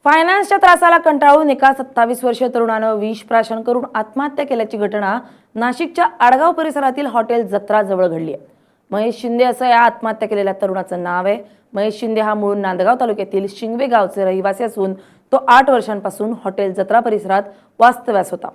फायनान्सच्या त्रासाला कंटाळून एका 27 वर्षीय तरुणानं विष प्राशन करून आत्महत्या केल्याची घटना नाशिकच्या आडगाव परिसरातील हॉटेल जत्रा जवळ घडली आहे। महेश शिंदे असं या आत्महत्या केलेल्या तरुणाचं नाव आहे। महेश शिंदे हा मूळ नांदगाव तालुक्यातील शिंगवे गावचे रहिवासी असून तो 8 वर्षांपासून हॉटेल जत्रा परिसरात वास्तव्यास होता।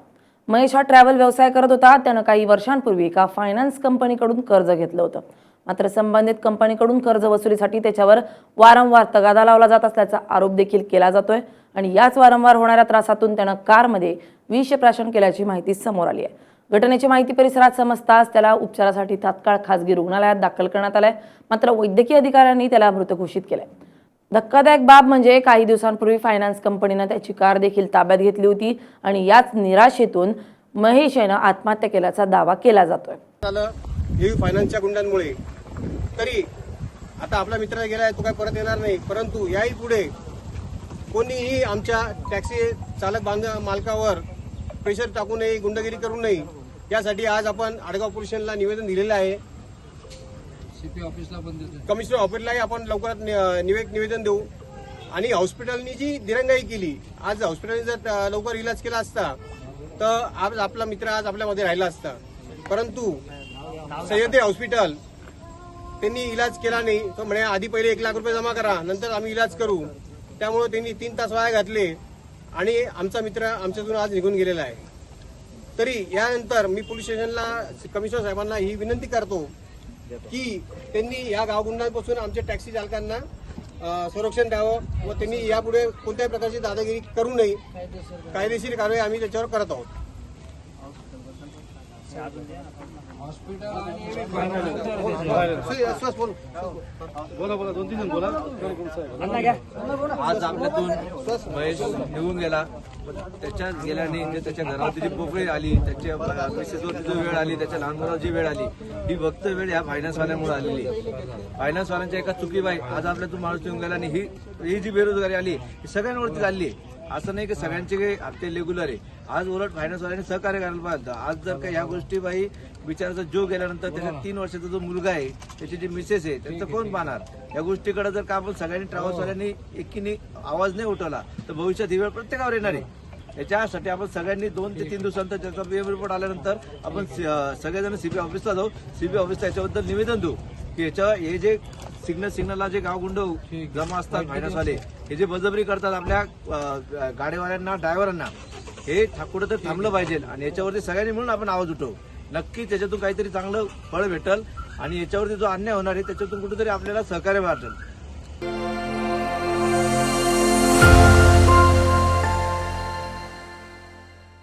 महेश हा ट्रॅव्हल व्यवसाय करत होता। त्यानं काही वर्षांपूर्वी एका फायनान्स कंपनीकडून कर्ज घेतलं होतं। मात्र संबंधित कंपनीकडून कर्ज वसुलीसाठी त्याच्यावर वारंवार तगादा लावला जात असल्याचा आरोप देखील केला जातोय आणि याच वारंवार होणाऱ्या त्रासातून त्यानं कारमध्ये विष प्राशन केल्याची माहिती समोर आली आहे। घटनेची माहिती परिसरात समजताच त्याला उपचारासाठी तात्काळ खासगी रुग्णालयात दाखल करण्यात आलंय। मात्र वैद्यकीय अधिकाऱ्यांनी त्याला मृत घोषित केलंय। धक्कादायक बाब म्हणजे काही दिवसांपूर्वी फायनान्स कंपनीने त्याची कार देखील ताब्यात घेतली होती आणि याच निराशेतून महेश यानं आत्महत्या केल्याचा दावा केला जातोय। हे फायनान्सच्या गुंडांमुळे तरी आता आपला मित्र गेलाय, तो काय परत येणार नाही। परंतु याही पुढे कोणीही आमच्या टॅक्सी चालक मालकावर प्रेशर टाकू नये, गुंडगिरी करू नये, यासाठी आज आपण आडगाव पोलीस स्टेशनला निवेदन दिलेलं आहे। सीपी ऑफिसला पण देतो, कमिशनर ऑफिसलाही आपण लवकरात निवेदन देऊ। आणि हॉस्पिटलनी जी दिरंगाई केली, आज हॉस्पिटलने जर लवकर इलाज केला असता तर आज आपला मित्र आज आपल्यामध्ये राहिला असता। परंतु सह्याद्री हॉस्पिटल त्यांनी इलाज केला नाही। तो म्हणे आधी पहिले 1 लाख रुपये जमा करा, नंतर आम्ही इलाज करू। त्यामुळे त्यांनी 3 तास वाया घातले आणि आमचा मित्र आमच्यातून आज निघून गेलेला आहे। तरी यानंतर मी पोलीस स्टेशनला कमिशनर साहेबांना ही विनंती करतो की त्यांनी या गावगुंडांपासून आमच्या टॅक्सी चालकांना संरक्षण द्यावं व त्यांनी यापुढे कोणत्याही प्रकारची दादागिरी करू नये। कायदेशीर कारवाई आम्ही त्याच्यावर करत आहोत। हॉस्पिटल आज आपल्यातून महेश निघून गेला। त्याच्या गेल्याने त्याच्या घरावरती जी पोकळी आली, त्याच्या मिसेसवरती जो वेळ आली, त्याच्या लहान मुलावर जी वेळ आली, ही फक्त वेळ ह्या फायनान्सवाल्यांमुळे आलेली आहे। फायनान्सवाल्यांच्या एका चुकीबाई आज आपल्यातून माणूस निघून गेला आणि ही जी बेरोजगारी आली ही सगळ्यांवरती चालली आहे। असं नाही की सगळ्यांचे काही हप्ते रेग्युलर आहे। आज उलट फायनान्सवाल्यांनी सहकार्य करायला पाहिजे। आज जर का ह्या गोष्टी बाई बिचाराचा जो गेल्यानंतर त्याच्या 3 वर्षाचा जो मुलगा आहे, त्याची जी मिसेस आहे, त्यांचं कोण पाहणार? या गोष्टीकडे जर का आपण सगळ्यांनी ट्रॅव्हल्सवाल्यांनी एकीने आवाज नाही उठवला तर भविष्यात ही वेळ प्रत्येकावर येणार आहे। याच्यासाठी आपण सगळ्यांनी 2 ते 3 दिवसांतर त्याचा पीएम रिपोर्ट आल्यानंतर आपण सगळेजण सीबी ऑफिसला जाऊ। सीबी ऑफिसला याच्याबद्दल निवेदन देऊ की हे जे सिग्नलला जे गावगुंड जमा असतात फायनान्सवाले, हे जे बळजबरी करतात आपल्या गाडीवाल्यांना, ड्रायव्हरांना, हे कुठं तर थांबलं पाहिजे आणि याच्यावरती सगळ्यांनी मिळून आपण आवाज उठवू। नक्की त्याच्यातून काहीतरी चांगलं फळ भेटल आणि याच्यावरती जो अन्याय होणार आहे त्याच्यातून कुठेतरी आपल्याला सहकार्य वाटेल।